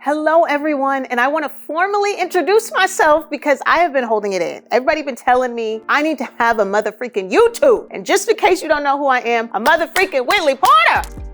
Hello, everyone, and I want to formally introduce myself because I have been holding it in. Everybody been telling me I need to have a mother freaking YouTube. And just in case you don't know who I am, a mother freaking Whitley Porter.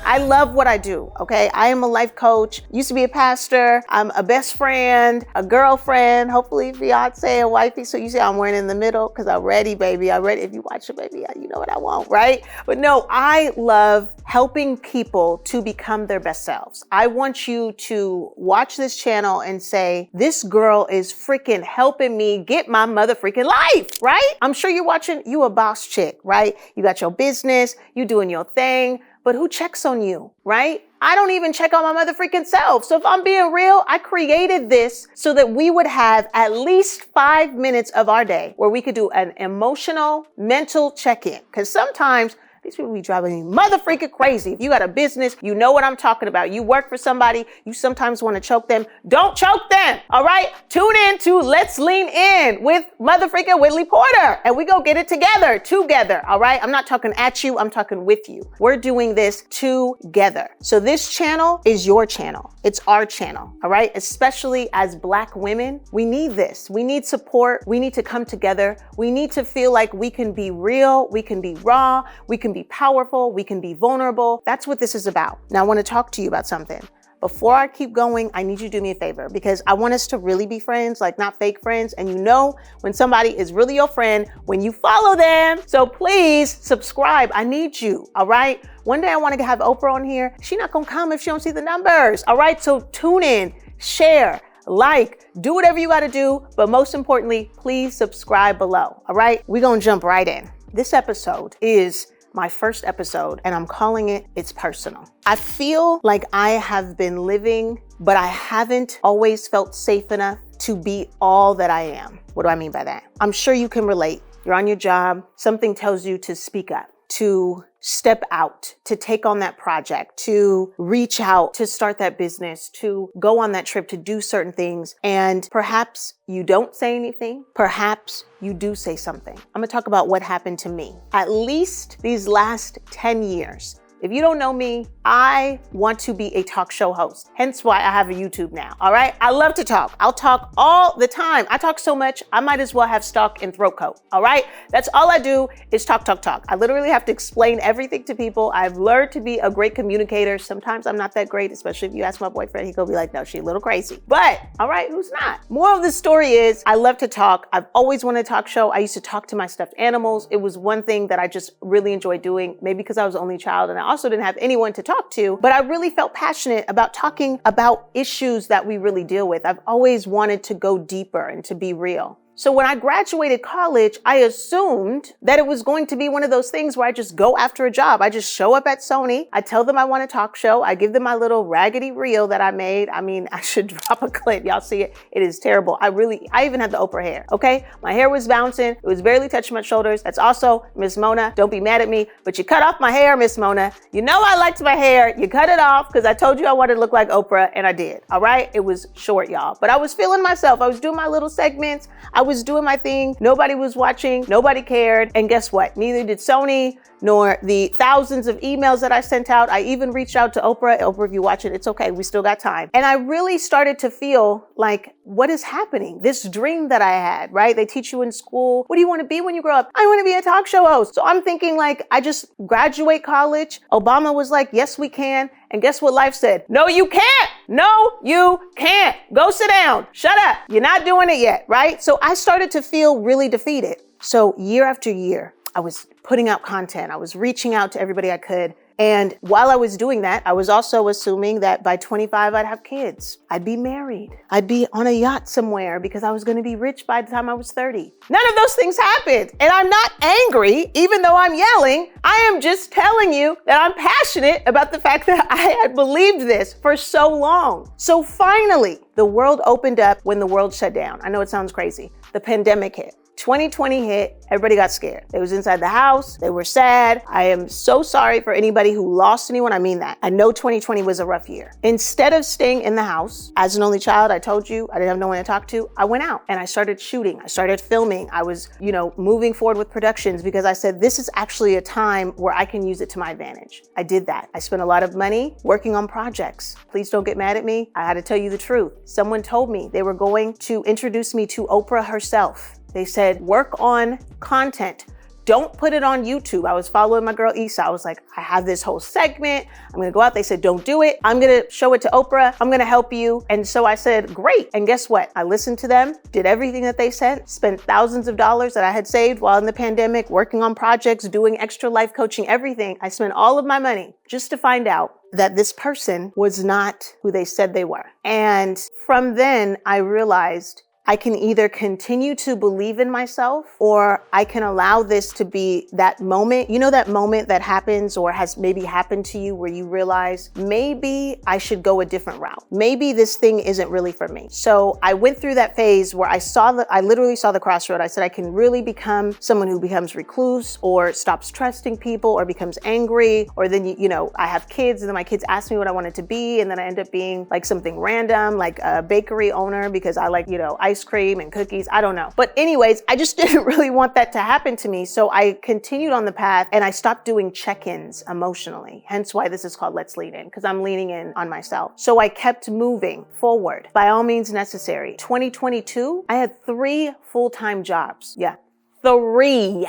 I love what I do, okay? I am a life coach, used to be a pastor, I'm a best friend, a girlfriend, hopefully fiance, a wifey. So you see I'm wearing in the middle because I'm ready, baby. I'm ready. If you watch it, baby, you know what I want, right? But no, I love helping people to become their best selves. I want you to watch this channel and say, this girl is freaking helping me get my mother freaking life, right? I'm sure you're watching, you a boss chick, right? You got your business, you doing your thing. But who checks on you, right? I don't even check on my mother freaking self. So if I'm being real, I created this so that we would have at least 5 minutes of our day where we could do an emotional, mental check-in. Because sometimes these people be driving me mother freaking crazy. If you got a business, you know what I'm talking about. You work for somebody, you sometimes want to choke them. Don't choke them, all right? Tune in to Let's Lean In with mother freaking Whitley Porter. And we go get it together, all right? I'm not talking at you, I'm talking with you. We're doing this together. So this channel is your channel. It's our channel, all right? Especially as Black women, we need this. We need support. We need to come together. We need to feel like we can be real, we can be raw, we can be powerful, we can be vulnerable. That's what this is about. Now, I want to talk to you about something. Before I keep going, I need you to do me a favor because I want us to really be friends, like not fake friends. And you know when somebody is really your friend, when you follow them. So please subscribe. I need you, all right? One day I want to have Oprah on here. She's not going to come if she don't see the numbers, all right? So tune in, share, like, do whatever you got to do. But most importantly, please subscribe below, all right? We're going to jump right in. This episode is my first episode, and I'm calling it It's Personal. I feel like I have been living, but I haven't always felt safe enough to be all that I am. What do I mean by that? I'm sure you can relate. You're on your job. Something tells you to speak up, to step out, to take on that project, to reach out, to start that business, to go on that trip, to do certain things. And perhaps you don't say anything. Perhaps you do say something. I'm gonna talk about what happened to me. At least these last 10 years. If you don't know me, I want to be a talk show host. Hence why I have a YouTube now, all right? I love to talk. I'll talk all the time. I talk so much, I might as well have stock and throat coat, all right? That's all I do is talk. I literally have to explain everything to people. I've learned to be a great communicator. Sometimes I'm not that great, especially if you ask my boyfriend, he gonna be like, no, she a little crazy. But, all right, who's not? Moral of the story is I love to talk. I've always wanted a talk show. I used to talk to my stuffed animals. It was one thing that I just really enjoyed doing, maybe because I was the only child and I also didn't have anyone to talk to, but I really felt passionate about talking about issues that we really deal with. I've always wanted to go deeper and to be real. So when I graduated college, I assumed that it was going to be one of those things where I just go after a job. I just show up at Sony. I tell them I want a talk show. I give them my little raggedy reel that I made. I mean, I should drop a clip. Y'all see it? It is terrible. I even had the Oprah hair, okay? My hair was bouncing. It was barely touching my shoulders. That's also Miss Mona. Don't be mad at me, but you cut off my hair, Miss Mona. You know I liked my hair. You cut it off because I told you I wanted to look like Oprah, and I did, all right? It was short, y'all. But I was feeling myself. I was doing my little segments. I was doing my thing. Nobody was watching. Nobody cared. And guess what? Neither did Sony nor the thousands of emails that I sent out. I even reached out to Oprah. Oprah, if you watch it, it's okay. We still got time. And I really started to feel like, what is happening? This dream that I had, right? They teach you in school, what do you want to be when you grow up? I want to be a talk show host. So I'm thinking like, I just graduate college. Obama was like, yes, we can. And guess what life said? No, you can't. No, you can't. Go sit down. Shut up. You're not doing it yet, right? So I started to feel really defeated. So year after year, I was putting out content. I was reaching out to everybody I could. And while I was doing that, I was also assuming that by 25, I'd have kids. I'd be married. I'd be on a yacht somewhere because I was going to be rich by the time I was 30. None of those things happened. And I'm not angry, even though I'm yelling. I am just telling you that I'm passionate about the fact that I had believed this for so long. So finally, the world opened up when the world shut down. I know it sounds crazy. The pandemic hit. 2020 hit, everybody got scared. They was inside the house, they were sad. I am so sorry for anybody who lost anyone. I mean that. I know 2020 was a rough year. Instead of staying in the house, as an only child, I told you, I didn't have no one to talk to. I went out and I started shooting. I started filming. I was, moving forward with productions because I said, this is actually a time where I can use it to my advantage. I did that. I spent a lot of money working on projects. Please don't get mad at me. I had to tell you the truth. Someone told me they were going to introduce me to Oprah herself. They said, work on content. Don't put it on YouTube. I was following my girl Issa. I was like, I have this whole segment. I'm gonna go out. They said, don't do it. I'm gonna show it to Oprah. I'm gonna help you. And so I said, great. And guess what? I listened to them, did everything that they said, spent thousands of dollars that I had saved while in the pandemic, working on projects, doing extra life coaching, everything. I spent all of my money just to find out that this person was not who they said they were. And from then I realized I can either continue to believe in myself or I can allow this to be that moment, that moment that happens or has maybe happened to you where you realize maybe I should go a different route. Maybe this thing isn't really for me. So I went through that phase where I literally saw the crossroad. I said, I can really become someone who becomes recluse or stops trusting people or becomes angry. Or then, I have kids and then my kids ask me what I wanted to be. And then I end up being like something random, like a bakery owner because I like, ice cream and cookies. I don't know. But anyways, I just didn't really want that to happen to me. So I continued on the path and I stopped doing check-ins emotionally. Hence why this is called Let's Lean In, because I'm leaning in on myself. So I kept moving forward by all means necessary. 2022, I had 3 full-time jobs. Yeah, 3.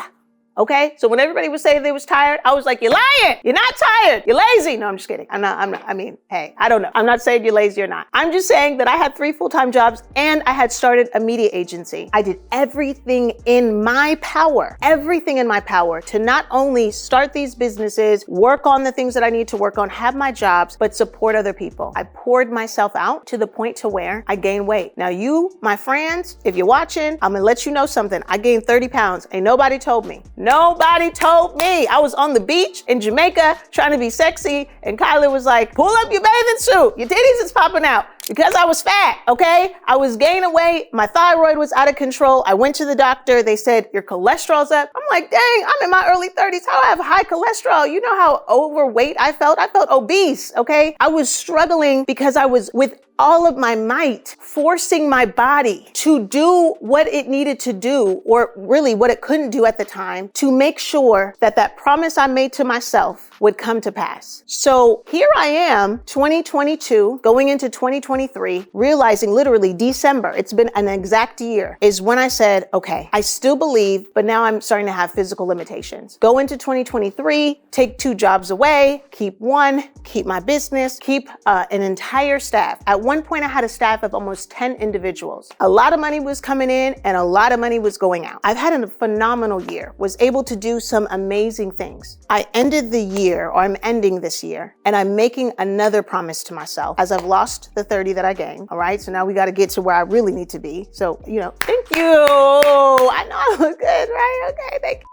Okay. So when everybody was saying they was tired, I was like, you're lying. You're not tired. You're lazy. No, I'm just kidding. I'm not. I mean, hey, I don't know. I'm not saying you're lazy or not. I'm just saying that I had 3 full-time jobs and I had started a media agency. I did everything in my power to not only start these businesses, work on the things that I need to work on, have my jobs, but support other people. I poured myself out to the point to where I gained weight. Now you, my friends, if you're watching, I'm going to let you know something. I gained 30 pounds. Ain't nobody told me. Nobody told me. I was on the beach in Jamaica trying to be sexy, and Kyler was like, pull up your bathing suit. Your titties is popping out. Because I was fat, okay? I was gaining weight. My thyroid was out of control. I went to the doctor. They said, your cholesterol's up. I'm like, dang, I'm in my early 30s. How do I have high cholesterol? You know how overweight I felt? I felt obese, okay? I was struggling because I was with all of my might, forcing my body to do what it needed to do, or really what it couldn't do at the time, to make sure that that promise I made to myself would come to pass. So here I am, 2022, going into 2023, realizing literally December, it's been an exact year, is when I said, okay, I still believe, but now I'm starting to have physical limitations. Go into 2023, take 2 jobs away, keep 1, keep my business, keep an entire staff. At one point, I had a staff of almost 10 individuals. A lot of money was coming in and a lot of money was going out. I've had a phenomenal year, was able to do some amazing things. I ended the year, or I'm ending this year, and I'm making another promise to myself as I've lost the 30 that I gained. All right. So now we got to get to where I really need to be. So, thank you. I know I look good, right? Okay. Thank you.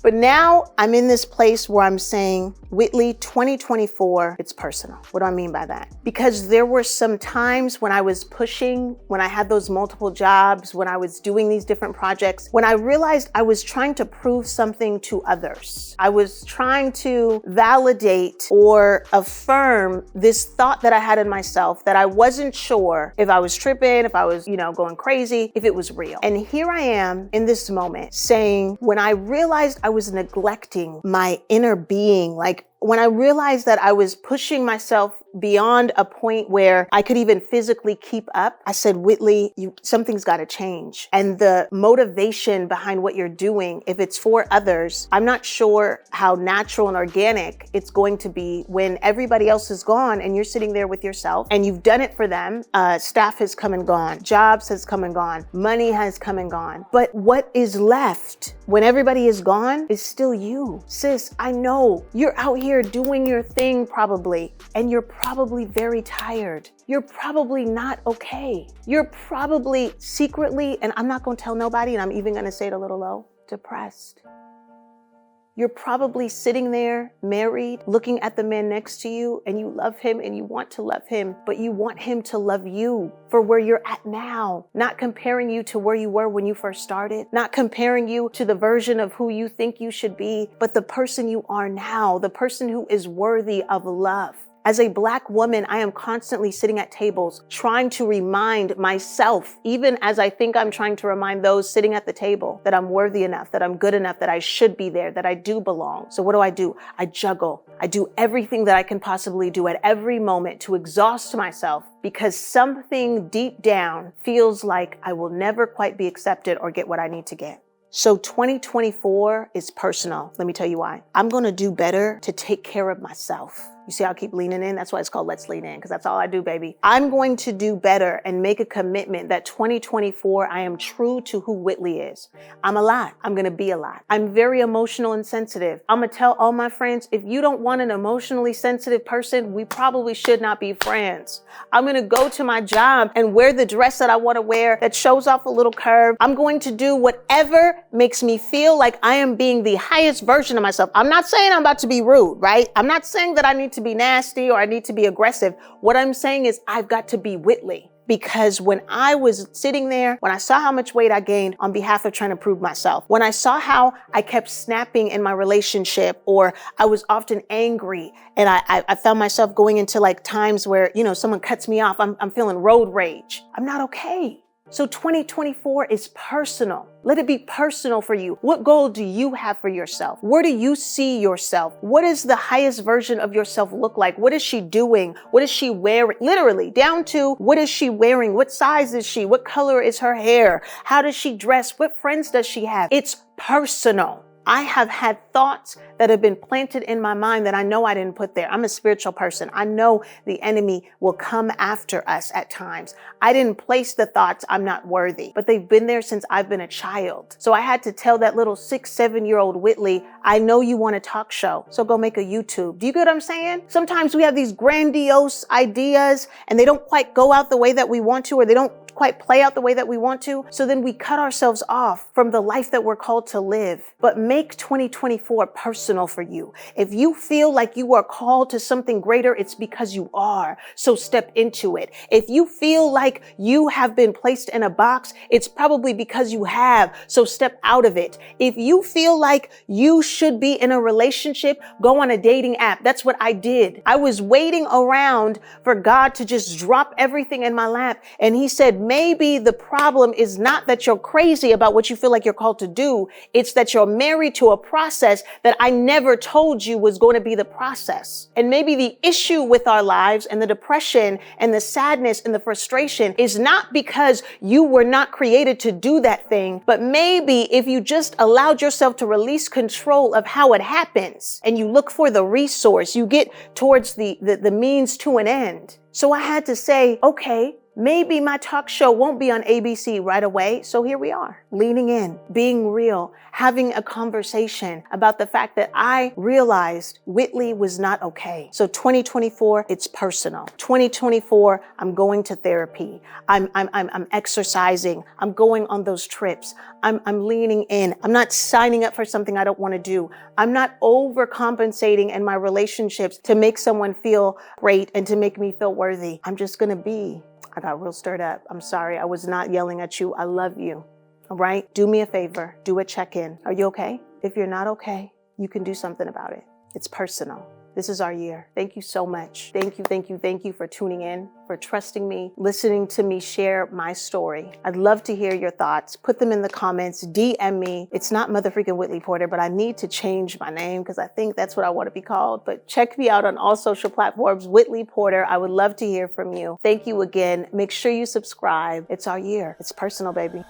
But now I'm in this place where I'm saying, Whitley, 2024, it's personal. What do I mean by that? Because there were some times when I was pushing, when I had those multiple jobs, when I was doing these different projects, when I realized I was trying to prove something to others. I was trying to validate or affirm this thought that I had in myself that I wasn't sure if I was tripping, if I was, going crazy, if it was real. And here I am in this moment saying, when I realized I was neglecting my inner being, like when I realized that I was pushing myself beyond a point where I could even physically keep up, I said, Whitley, something's got to change. And the motivation behind what you're doing, if it's for others, I'm not sure how natural and organic it's going to be when everybody else is gone and you're sitting there with yourself and you've done it for them. Staff has come and gone. Jobs has come and gone. Money has come and gone. But what is left when everybody is gone is still you. Sis, I know you're out here doing your thing probably, and you're probably very tired. You're probably not okay. You're probably secretly, and I'm not going to tell nobody, and I'm even going to say it a little low, depressed. You're probably sitting there, married, looking at the man next to you, and you love him and you want to love him, but you want him to love you for where you're at now, not comparing you to where you were when you first started, not comparing you to the version of who you think you should be, but the person you are now, the person who is worthy of love. As a Black woman, I am constantly sitting at tables trying to remind myself, even as I think I'm trying to remind those sitting at the table, that I'm worthy enough, that I'm good enough, that I should be there, that I do belong. So what do? I juggle. I do everything that I can possibly do at every moment to exhaust myself because something deep down feels like I will never quite be accepted or get what I need to get. So 2024 is personal. Let me tell you why. I'm going to do better to take care of myself. You see how I keep leaning in? That's why it's called Let's Lean In, because that's all I do, baby. I'm going to do better and make a commitment that 2024, I am true to who Whitley is. I'm a lot. I'm going to be a lot. I'm very emotional and sensitive. I'm going to tell all my friends, if you don't want an emotionally sensitive person, we probably should not be friends. I'm going to go to my job and wear the dress that I want to wear that shows off a little curve. I'm going to do whatever makes me feel like I am being the highest version of myself. I'm not saying I'm about to be rude, right? I'm not saying that I need to be nasty or I need to be aggressive. What I'm saying is I've got to be Whitley. Because when I was sitting there, when I saw how much weight I gained on behalf of trying to prove myself, when I saw how I kept snapping in my relationship, or I was often angry, and I found myself going into like times where, someone cuts me off, I'm feeling road rage. I'm not okay. So 2024 is personal. Let it be personal for you. What goal do you have for yourself? Where do you see yourself? What does the highest version of yourself look like? What is she doing? What is she wearing? Literally down to what is she wearing? What size is she? What color is her hair? How does she dress? What friends does she have? It's personal. I have had thoughts that have been planted in my mind that I know I didn't put there. I'm a spiritual person. I know the enemy will come after us at times. I didn't place the thoughts I'm not worthy, but they've been there since I've been a child. So I had to tell that little 6-7-year-old Whitley, I know you want a talk show, so go make a YouTube. Do you get what I'm saying? Sometimes we have these grandiose ideas and they don't quite go out the way that we want to, or they don't quite play out the way that we want to. So then we cut ourselves off from the life that we're called to live. But make 2024 personal for you. If you feel like you are called to something greater, it's because you are. So step into it. If you feel like you have been placed in a box, it's probably because you have. So step out of it. If you feel like you should be in a relationship, go on a dating app. That's what I did. I was waiting around for God to just drop everything in my lap. And he said, maybe the problem is not that you're crazy about what you feel like you're called to do. It's that you're married to a process that I never told you was going to be the process. And maybe the issue with our lives and the depression and the sadness and the frustration is not because you were not created to do that thing, but maybe if you just allowed yourself to release control of how it happens and you look for the resource, you get towards the means to an end. So I had to say, okay, maybe my talk show won't be on ABC right away. So here we are, leaning in, being real, having a conversation about the fact that I realized Whitley was not okay. So 2024, it's personal. 2024, I'm going to therapy. I'm exercising. I'm going on those trips. I'm leaning in. I'm not signing up for something I don't want to do. I'm not overcompensating in my relationships to make someone feel great and to make me feel worthy. I'm just going to be. I got real stirred up. I'm sorry. I was not yelling at you. I love you. All right? Do me a favor. Do a check-in. Are you okay? If you're not okay, you can do something about it. It's personal. This is our year. Thank you so much. Thank you for tuning in, for trusting me, listening to me share my story. I'd love to hear your thoughts. Put them in the comments. DM me. It's not Mother Freaking Whitley Porter, but I need to change my name because I think that's what I want to be called. But check me out on all social platforms, Whitley Porter. I would love to hear from you. Thank you again. Make sure you subscribe. It's our year. It's personal, baby.